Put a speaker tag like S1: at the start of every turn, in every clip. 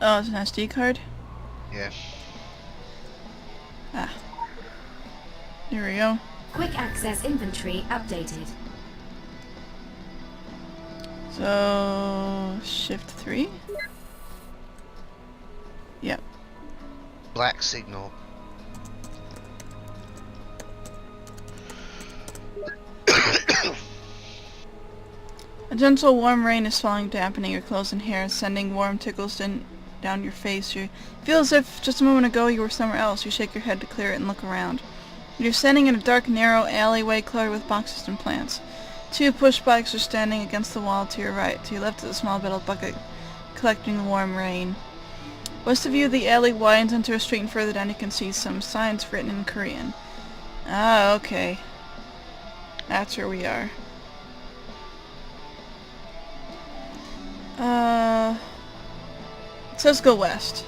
S1: Oh, it's an SD card?
S2: Yeah.
S1: Ah. Here we go.
S3: Quick access inventory updated.
S1: So... Shift 3? Yep.
S2: Black signal.
S1: A gentle warm rain is falling, dampening your clothes and hair, sending warm tickles down your face. You feel as if just a moment ago you were somewhere else. You shake your head to clear it and look around. You're standing in a dark, narrow alleyway cluttered with boxes and plants. 2 push bikes are standing against the wall to your right. To your left is a small metal bucket collecting the warm rain. West of you, the alley widens into a street, and further down you can see some signs written in Korean. Ah, okay. That's where we are. It says go west.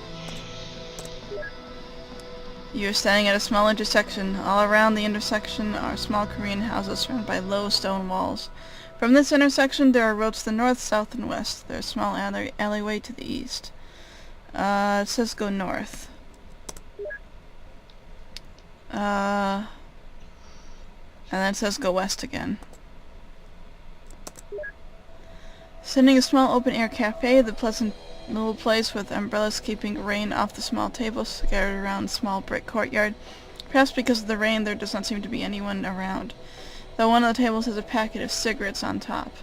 S1: You're standing at a small intersection. All around the intersection are small Korean houses surrounded by low stone walls. From this intersection there are roads to the north, south, and west. There's a small alleyway to the east. It says go north. And then it says go west again. Sitting in a small open-air cafe, the pleasant little place with umbrellas keeping rain off the small tables scattered around a small brick courtyard. Perhaps because of the rain, there does not seem to be anyone around, though one of the tables has a packet of cigarettes on top.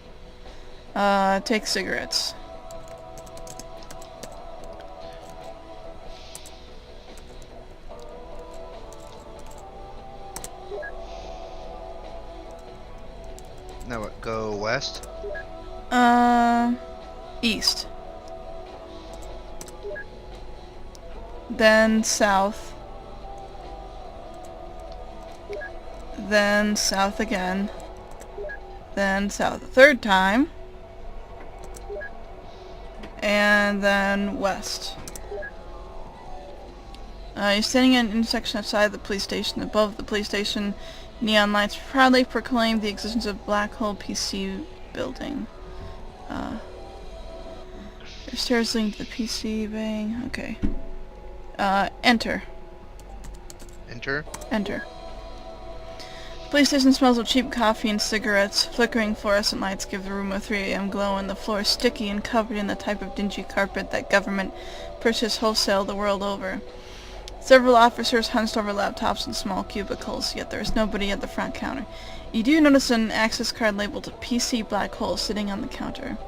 S1: Take cigarettes.
S2: Now what? Go west?
S1: East. Then south. Then south again. Then south a third time. And then west. You're standing at an intersection outside the police station. Above the police station, neon lights proudly proclaim the existence of Black Hole PC building. There's stairs leading to the PC bang. Okay. Enter.
S2: Enter?
S1: Enter. The police station smells of cheap coffee and cigarettes. Flickering fluorescent lights give the room a 3 a.m. glow, and the floor is sticky and covered in the type of dingy carpet that government purchases wholesale the world over. Several officers hunched over laptops in small cubicles, yet there is nobody at the front counter. You do notice an access card labeled PC Black Hole sitting on the counter.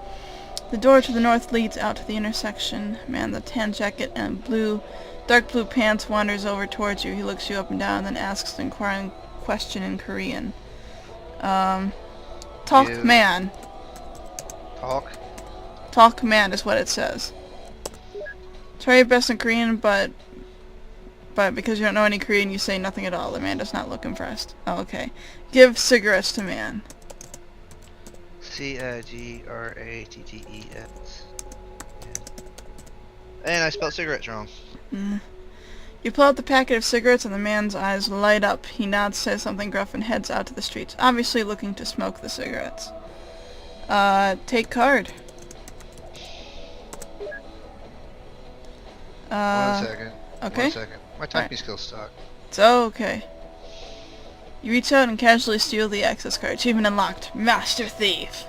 S1: The door to the north leads out to the intersection. A man in a tan jacket and dark blue pants wanders over towards you. He looks you up and down and then asks an inquiring question in Korean. Talk man.
S2: Talk?
S1: Talk man is what it says. Try your best in Korean, but because you don't know any Korean, you say nothing at all. The man does not look impressed. Oh, okay. Give cigarettes to man.
S2: C-I-G-R-A-T-T-E-S. And I spelled cigarettes wrong.
S1: You pull out the packet of cigarettes and the man's eyes light up. He nods, says something gruff, and heads out to the streets, obviously looking to smoke the cigarettes. Take card.
S2: 1 second.
S1: Okay.
S2: 1 second. My typing skills suck.
S1: It's okay. You reach out and casually steal the access card. Achievement unlocked. Master Thief.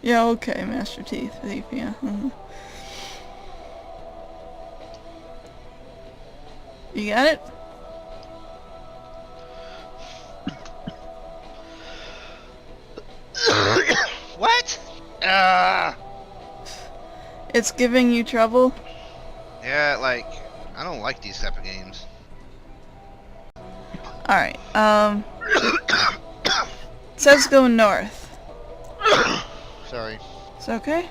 S1: Yeah, okay, Master Thief, yeah. You got it?
S2: What?
S1: It's giving you trouble?
S2: Yeah, like, I don't like these type of games.
S1: Alright, it says go north.
S2: Sorry.
S1: It's okay?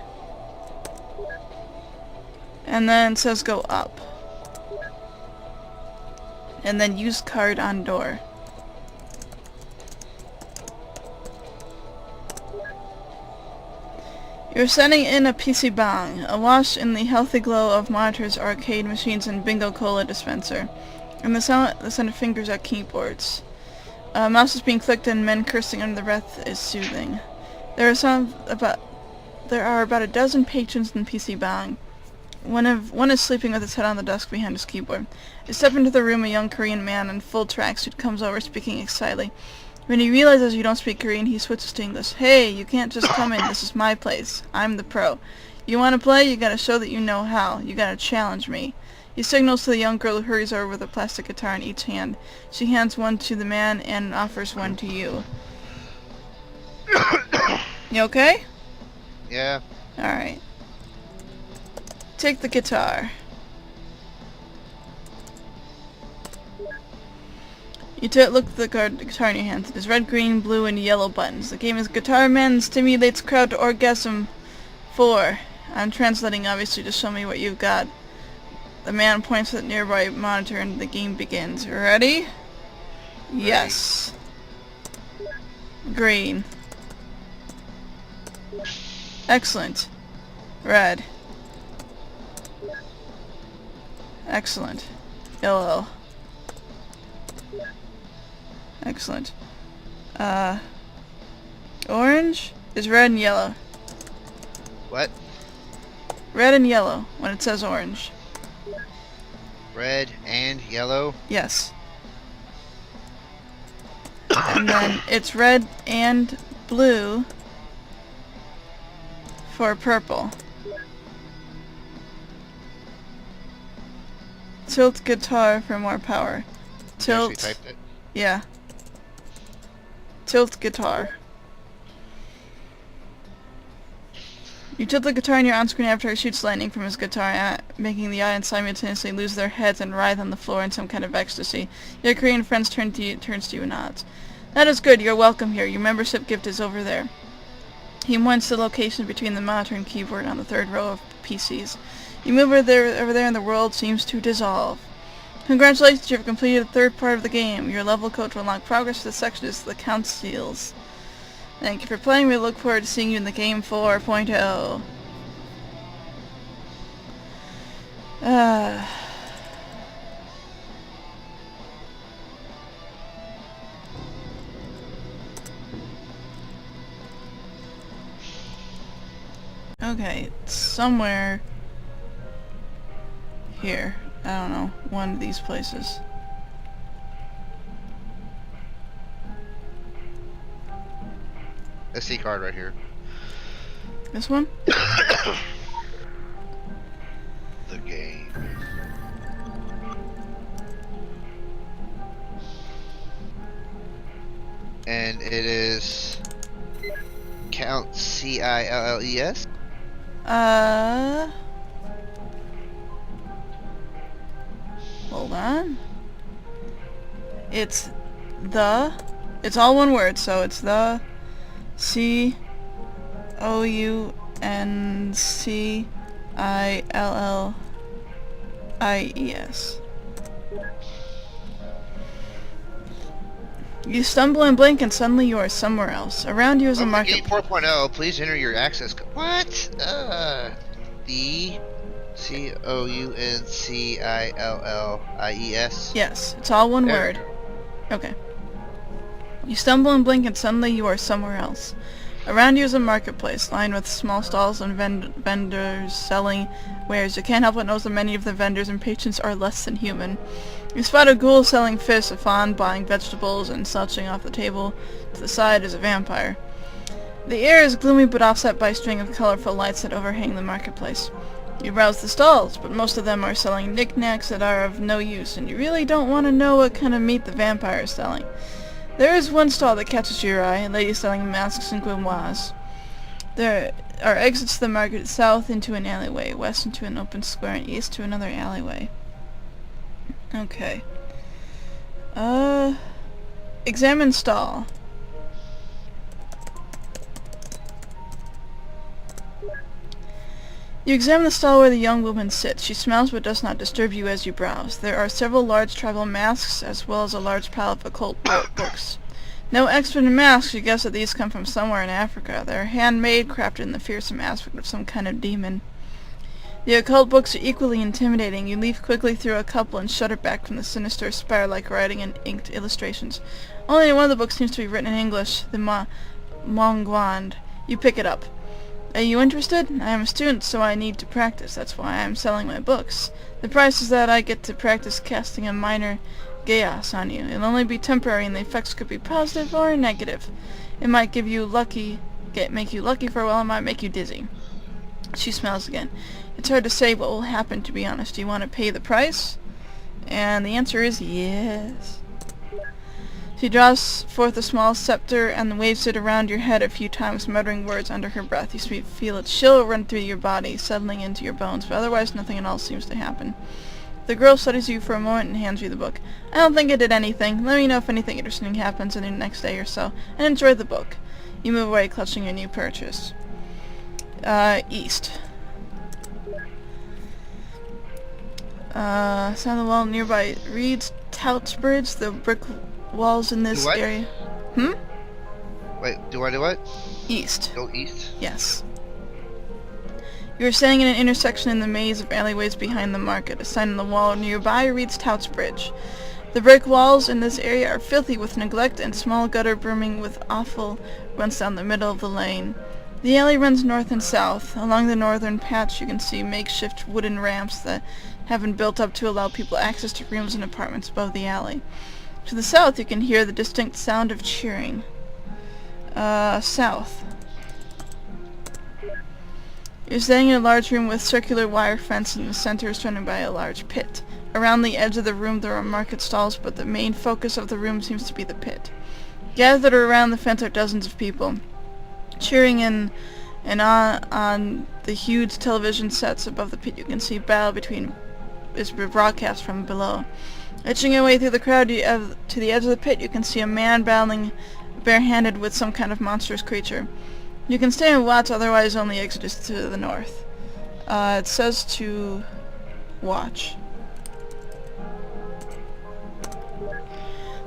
S1: And then it says go up. And then use card on door. You're sending in a PC bang, awash in the healthy glow of monitors, arcade machines, and bingo cola dispenser. And the sound of fingers at keyboards. Mouse is being clicked and men cursing under the breath is soothing. There are some about There are about a dozen patrons in PC Bang. One is sleeping with his head on the desk behind his keyboard. You step into the room, a young Korean man in full tracksuit comes over, speaking excitedly. When he realizes you don't speak Korean, he switches to English. Hey, you can't just come in. This is my place. I'm the pro. You want to play? You gotta show that you know how. You gotta challenge me. He signals to the young girl who hurries over with a plastic guitar in each hand. She hands one to the man and offers one to you. You okay?
S2: Yeah.
S1: Alright. Take the guitar. You look at the guitar in your hands. It has red, green, blue, and yellow buttons. The game is Guitar Man stimulates crowd to orgasm 4. I'm translating, obviously, to show me what you've got. The man points at the nearby monitor and the game begins. Ready? Yes. Green. Excellent. Red. Excellent. Yellow. Excellent. Orange is red and yellow.
S2: What?
S1: Red and yellow when it says orange.
S2: Red and yellow?
S1: Yes. And then it's red and blue for purple. Tilt guitar for more power.
S2: You
S1: Tilt.
S2: actually typed it?
S1: Yeah. Tilt guitar. You tilt the guitar and your on-screen avatar shoots lightning from his guitar, making the audience simultaneously lose their heads and writhe on the floor in some kind of ecstasy. Your Korean friends turns to you and nods. That is good. You're welcome here. Your membership gift is over there. He points to the location between the monitor and keyboard on the third row of PCs. You move over there and the world seems to dissolve. Congratulations, you've completed the third part of the game. Your level code to unlock progress to this section is the count seals. Thank you for playing. We look forward to seeing you in the game 4.0. Okay, it's somewhere here. I don't know, one of these places.
S2: SD card right here.
S1: This one?
S2: The game. And it is count CILLES.
S1: Hold on. It's all one word, so it's the COUNCILLIES. You stumble and blink and suddenly you are somewhere else. Around you is a
S2: Welcome to
S1: market.
S2: Game 4.0. Please enter your access code. What? The COUNCILLIES.
S1: Yes, it's all one
S2: There.
S1: word. Okay. You stumble and blink and suddenly you are somewhere else. Around you is a marketplace, lined with small stalls and vendors selling wares. You can't help but notice that many of the vendors and patrons are less than human. You spot a ghoul selling fish, a fawn buying vegetables, and slouching off the table to the side is a vampire. The air is gloomy but offset by a string of colorful lights that overhang the marketplace. You browse the stalls, but most of them are selling knickknacks that are of no use, and you really don't want to know what kind of meat the vampire is selling. There is one stall that catches your eye, a lady selling masks and grimoires. There are exits to the market, south into an alleyway, west into an open square, and east to another alleyway. Okay. Examine stall. You examine the stall where the young woman sits. She smiles but does not disturb you as you browse. There are several large tribal masks as well as a large pile of occult books. No expert in masks, you guess that these come from somewhere in Africa. They are handmade, crafted in the fearsome aspect of some kind of demon. The occult books are equally intimidating. You leaf quickly through a couple and shudder back from the sinister spire-like writing and inked illustrations. Only one of the books seems to be written in English, the Mongwand. You pick it up. Are you interested? I am a student, so I need to practice. That's why I am selling my books. The price is that I get to practice casting a minor chaos on you. It'll only be temporary, and the effects could be positive or negative. It might give you make you lucky for a while, it might make you dizzy. She smiles again. It's hard to say what will happen, to be honest. Do you want to pay the price? And the answer is yes. She draws forth a small scepter and waves it around your head a few times, muttering words under her breath. You feel its chill run through your body, settling into your bones, but otherwise nothing at all seems to happen. The girl studies you for a moment and hands you the book. I don't think it did anything. Let me know if anything interesting happens in the next day or so, and enjoy the book. You move away, clutching your new purchase. East. Sound the wall nearby reads Toutsbridge, the brick walls in this
S2: What?
S1: area.
S2: Wait, do I do what?
S1: East.
S2: Go east?
S1: Yes. You are standing in an intersection in the maze of alleyways behind the market. A sign on the wall nearby reads Toutsbridge. The brick walls in this area are filthy with neglect, and small gutter brimming with offal runs down the middle of the lane. The alley runs north and south. Along the northern patch you can see makeshift wooden ramps that have been built up to allow people access to rooms and apartments above the alley. To the south you can hear the distinct sound of cheering. South. You're standing in a large room with circular wire fence in the center surrounded by a large pit. Around the edge of the room there are market stalls, but the main focus of the room seems to be the pit. Gathered around the fence are dozens of people, cheering in and on the huge television sets above the pit. You can see battle is broadcast from below. Edging your way through the crowd to the edge of the pit, you can see a man battling barehanded with some kind of monstrous creature. You can stay and watch, otherwise only exit is to the north. It says to watch.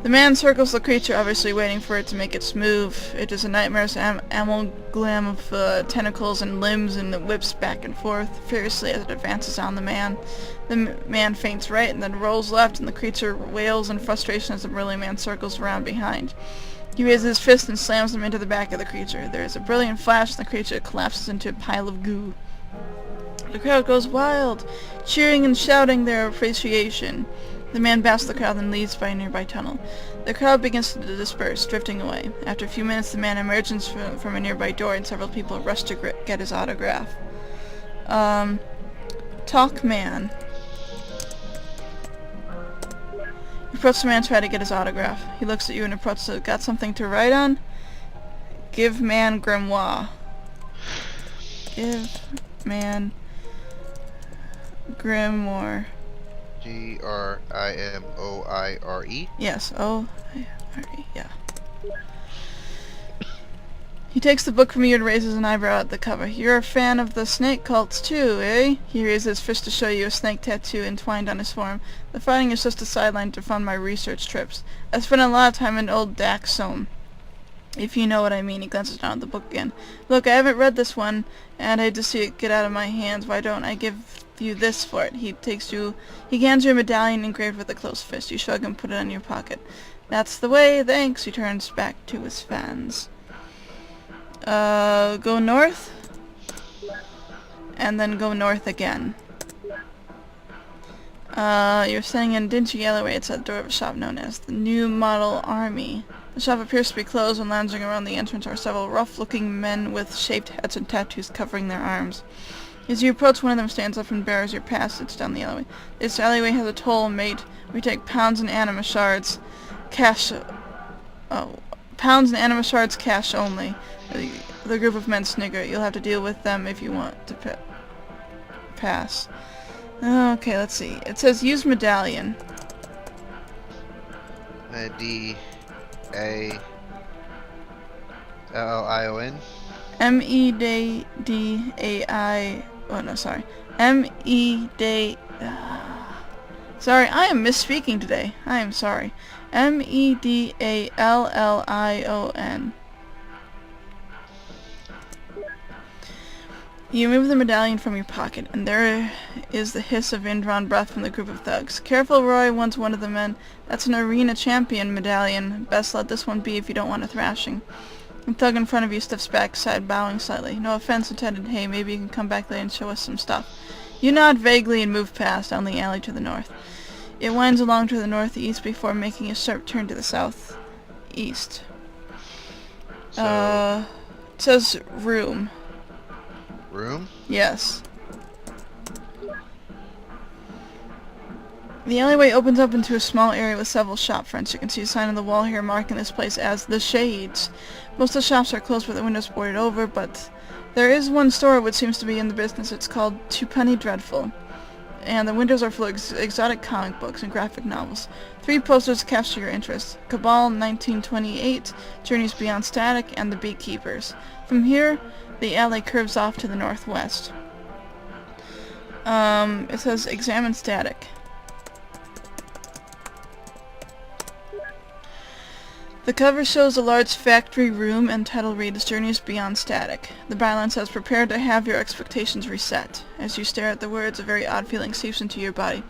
S1: The man circles the creature, obviously waiting for it to make its move. It is a nightmare's amalgam of tentacles and limbs, and it whips back and forth furiously as it advances on the man. The man feints right and then rolls left, and the creature wails in frustration as the burly man circles around behind. He raises his fist and slams them into the back of the creature. There is a brilliant flash, and the creature collapses into a pile of goo. The crowd goes wild, cheering and shouting their appreciation. The man bows the crowd and leaves by a nearby tunnel. The crowd begins to disperse, drifting away. After a few minutes, the man emerges from a nearby door, and several people rush to get his autograph. Talk man. You approach the man and try to get his autograph. He looks at you and approaches. Got something to write on? Give man grimoire. Give man grimoire.
S2: Grimoire?
S1: Yes, O-I-R-E, yeah. He takes the book from you and raises an eyebrow at the cover. You're a fan of the snake cults too, eh? He raises his fist to show you a snake tattoo entwined on his forearm. The fighting is just a sideline to fund my research trips. I spent a lot of time in old Daxome, if you know what I mean. He glances down at the book again. Look, I haven't read this one, and I hate to see it get out of my hands. Why don't I give you this for it? He hands you a medallion engraved with a closed fist. You shrug and put it in your pocket. That's the way, thanks. He turns back to his fans. Go north, and then go north again. You're standing in a dingy alleyway. It's at the door of a shop known as the New Model Army. The shop appears to be closed, and lounging around the entrance are several rough-looking men with shaved heads and tattoos covering their arms. As you approach, one of them stands up and barriers your passage down the alleyway. This alleyway has a toll made. We take pounds and anima shards, cash. Pounds and anima shards, cash only. The group of men snigger. You'll have to deal with them if you want to pass. Okay, let's see. It says use medallion.
S2: D-A-L-L-I-O-N?
S1: M-E-D-D-A-I... Oh, no, sorry. M-E-D... Sorry, I am misspeaking today. I am sorry. M-E-D-A-L-L-I-O-N. You remove the medallion from your pocket, and there is the hiss of indrawn breath from the group of thugs. Careful, Roy, warns one of the men. That's an arena champion medallion. Best let this one be if you don't want a thrashing. The thug in front of you steps back, side bowing slightly. No offense intended. Hey, maybe you can come back later and show us some stuff. You nod vaguely and move past down the alley to the north. It winds along to the northeast before making a sharp turn to the southeast.
S2: So,
S1: It says room.
S2: room?
S1: Yes. The alleyway opens up into a small area with several shop fronts. You can see a sign on the wall here marking this place as The Shades. Most of the shops are closed with the windows boarded over, but there is one store which seems to be in the business. It's called Twopenny Dreadful. And the windows are full of exotic comic books and graphic novels. 3 posters capture your interest. Cabal 1928, Journeys Beyond Static, and The Beekeepers. From here, the alley curves off to the northwest. It says Examine Static. The cover shows a large factory room and title reads Journeys Beyond Static. The byline says prepare to have your expectations reset. As you stare at the words, a very odd feeling seeps into your body.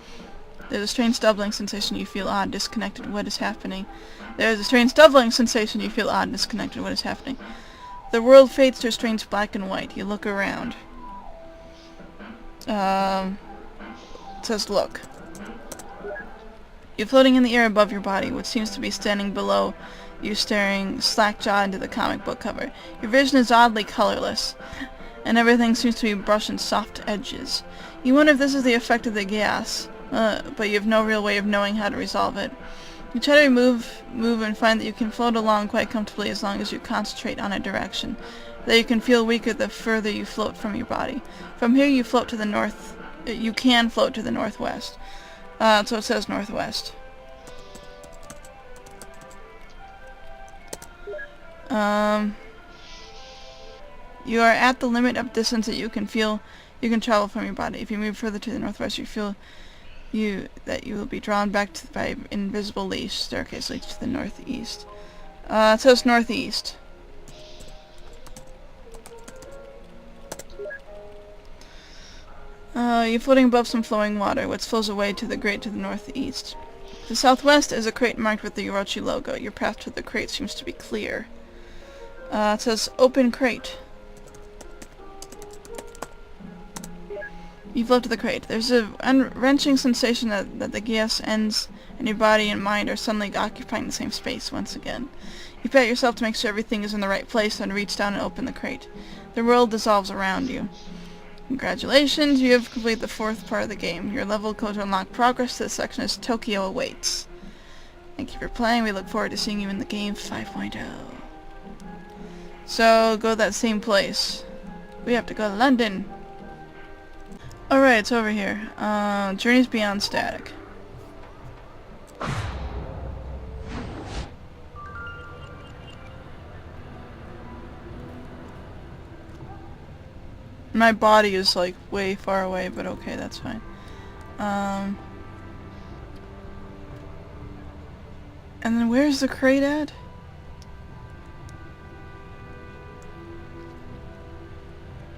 S1: There's a strange doubling sensation. You feel odd, disconnected. What is happening? There's a strange doubling sensation. You feel odd, disconnected. What is happening? The world fades to a strange black and white. You look around. It says look. You're floating in the air above your body, which seems to be standing below you, staring slack-jawed into the comic book cover. Your vision is oddly colorless, and everything seems to be brushed in soft edges. You wonder if this is the effect of the gas, but you have no real way of knowing how to resolve it. You try to move and find that you can float along quite comfortably as long as you concentrate on a direction. That you can feel weaker the further you float from your body. From here you float to the north. You can float to the northwest. So it says northwest. You are at the limit of distance that you can travel from your body. If you move further to the northwest, you feel that you will be drawn back by an invisible leash. Staircase leads to the northeast. It says northeast. You're floating above some flowing water, which flows away to the grate to the northeast. To the southwest is a crate marked with the Orochi logo. Your path to the crate seems to be clear. It says open crate. You float to the crate. There's a wrenching sensation that the gas ends and your body and mind are suddenly occupying the same space once again. You pat yourself to make sure everything is in the right place, then reach down and open the crate. The world dissolves around you. Congratulations, you have completed the 4th part of the game. Your level code to unlock progress to this section is Tokyo awaits. Thank you for playing. We look forward to seeing you in the game 5.0. So, go to that same place. We have to go to London. Alright, it's over here. Journeys Beyond Static. My body is like way far away, but okay, that's fine. And then where's the crate at?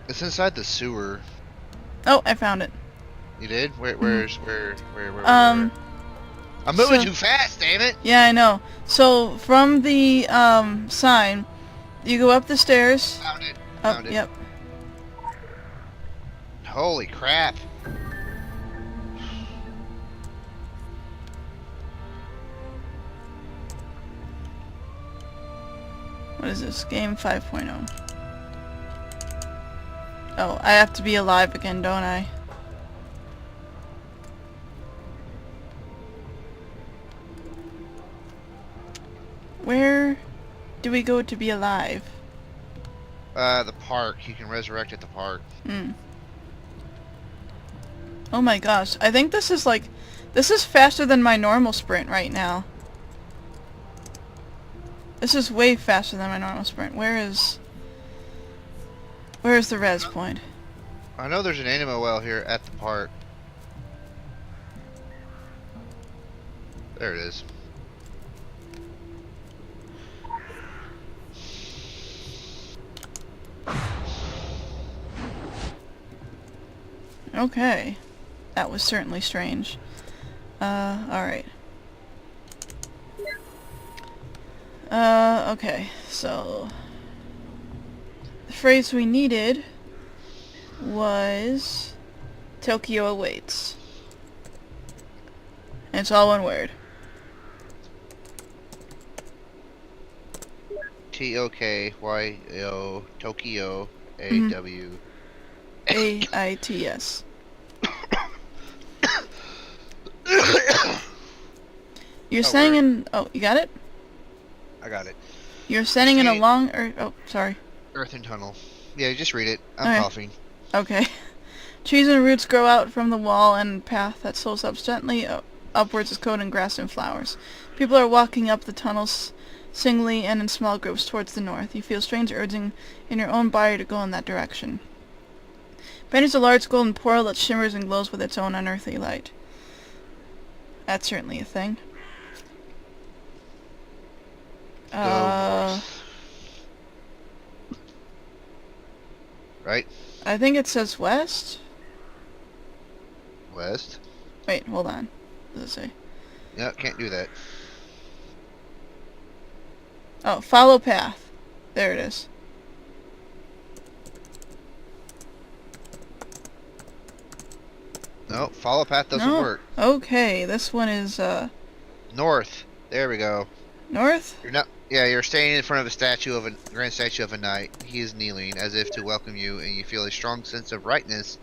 S2: It's inside the sewer.
S1: Oh, I found it.
S2: You did? Where?
S1: Um,
S2: I'm moving
S1: so-
S2: too fast, damn it!
S1: Yeah, I know. So, from the, sign, you go up the stairs.
S2: Found it.
S1: Up,
S2: Found it.
S1: yep.
S2: Holy crap.
S1: What is this? Game 5.0. Oh, I have to be alive again, don't I? Where do we go to be alive?
S2: The park. You can resurrect at the park.
S1: Oh my gosh. I think this is like... This is faster than my normal sprint right now. This is way faster than my normal sprint. Where is the res point?
S2: I know there's an animo well here at the park. There it is.
S1: Okay. That was certainly strange. Alright. Okay, so... phrase we needed was Tokyo awaits. And it's all one word.
S2: Tokyo, Tokyo, AW.
S1: AITS. You're saying in... Oh, you got it?
S2: I got it.
S1: You're standing in a long... oh, sorry.
S2: Earthen tunnel. Yeah, just read it. I'm
S1: Okay.
S2: coughing.
S1: Okay. Trees and roots grow out from the wall and path that slopes up gently upwards is coated in grass and flowers. People are walking up the tunnels singly and in small groups towards the north. You feel strange urging in your own body to go in that direction. Behind is a large golden portal that shimmers and glows with its own unearthly light. That's certainly a thing.
S2: Go. Right?
S1: I think it says west.
S2: West?
S1: Wait, hold on. What does it say?
S2: No, can't do that.
S1: Oh, follow path. There it is.
S2: No, follow path doesn't
S1: No?
S2: work.
S1: Okay, this one is,
S2: North. There we go.
S1: north?
S2: You're not. Yeah, you're standing in front of a grand statue of a knight. He is kneeling as if to welcome you, and you feel a strong sense of rightness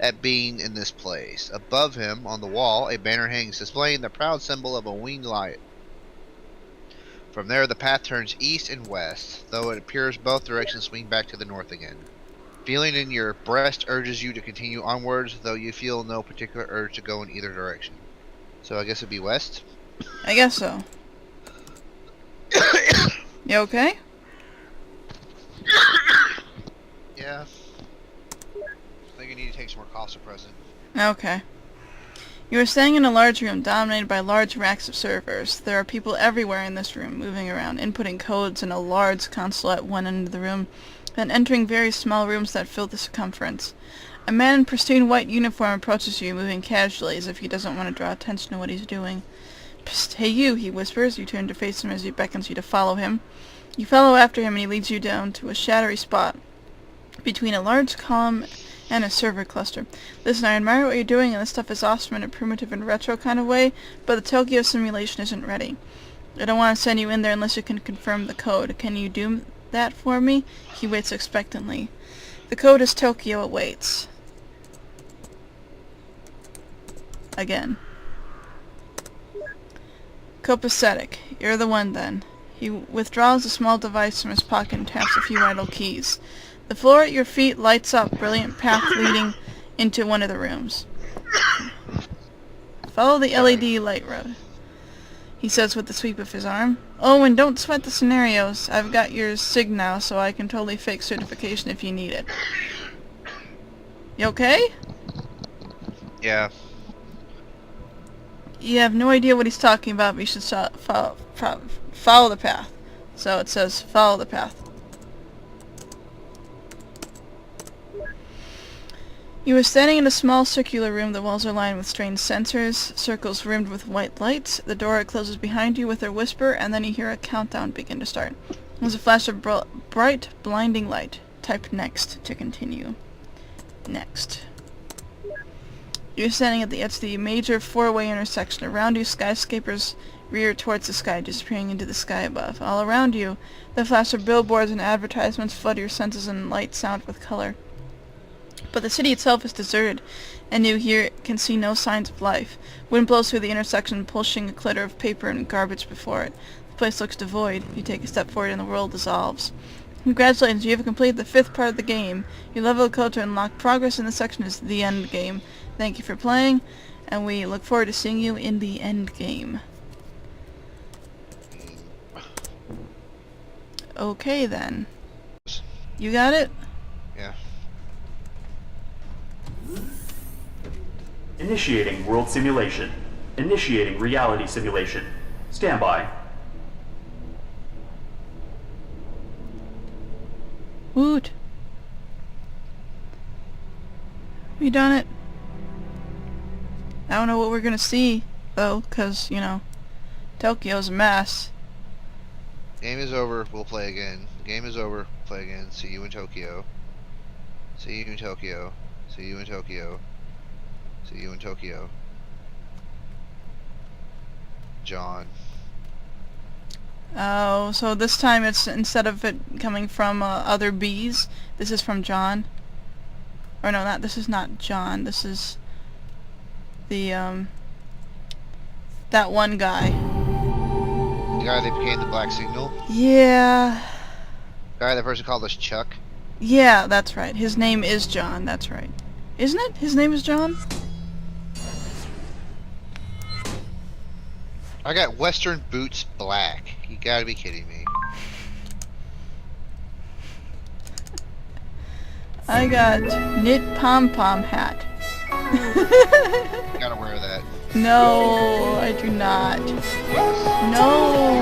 S2: at being in this place. Above him, on the wall, a banner hangs displaying the proud symbol of a winged lion. From there, the path turns east and west, though it appears both directions swing back to the north again. Feeling in your breast urges you to continue onwards, though you feel no particular urge to go in either direction. So I guess it'd be west?
S1: I guess so. You okay?
S2: Yeah. I think you need to take some more cough suppressant.
S1: Okay. You are staying in a large room dominated by large racks of servers. There are people everywhere in this room, moving around, inputting codes in a large console at one end of the room, then entering various small rooms that fill the circumference. A man in pristine white uniform approaches you, moving casually as if he doesn't want to draw attention to what he's doing. Psst, hey you, he whispers. You turn to face him as he beckons you to follow him. You follow after him and he leads you down to a shadowy spot between a large column and a server cluster. Listen, I admire what you're doing, and this stuff is awesome in a primitive and retro kind of way, but the Tokyo simulation isn't ready. I don't want to send you in there unless you can confirm the code. Can you do that for me? He waits expectantly. The code is Tokyo awaits. Again. Copacetic. You're the one then. He withdraws a small device from his pocket and taps a few idle keys. The floor at your feet lights up, brilliant path leading into one of the rooms. Follow the LED light road, he says with a sweep of his arm. Oh, and don't sweat the scenarios. I've got your SIG now, so I can totally fake certification if you need it. You okay?
S2: Yeah.
S1: You have no idea what he's talking about, but you should follow the path. So it says, follow the path. You are standing in a small circular room. The walls are lined with strange sensors, circles rimmed with white lights. The door closes behind you with a whisper, and then you hear a countdown begin to start. There's a flash of bright, blinding light. Type next to continue. Next. You're standing at the edge of the major four-way intersection. Around you, skyscrapers rear towards the sky, disappearing into the sky above. All around you, the flash of billboards and advertisements flood your senses and light sound with color. But the city itself is deserted, and you here can see no signs of life. Wind blows through the intersection, pushing a clutter of paper and garbage before it. The place looks devoid. You take a step forward and the world dissolves. Congratulations, you have completed the 5th part of the game. Your level of code to unlock progress in this section is the end game. Thank you for playing, and we look forward to seeing you in the end game. Okay then. You got it?
S2: Yeah.
S4: Initiating world simulation. Initiating reality simulation. Standby.
S1: Woot. We done it. I don't know what we're gonna see, though, 'cause, you know, Tokyo's a mess.
S2: Game is over. We'll play again. Game is over. play again. See you in Tokyo. See you in Tokyo. See you in Tokyo. See you in Tokyo. John.
S1: Oh, so this time it's, instead of it coming from other bees, this is from John? Or no, this is not John, this is the, that one guy.
S2: The guy that became the Black Signal.
S1: Yeah.
S2: Guy that person called us Chuck.
S1: Yeah, that's right. His name is John, that's right. Isn't it? His name is John?
S2: I got Western Boots Black. You gotta be kidding me.
S1: I got knit pom-pom hat.
S2: You gotta wear that.
S1: No, I do not. No.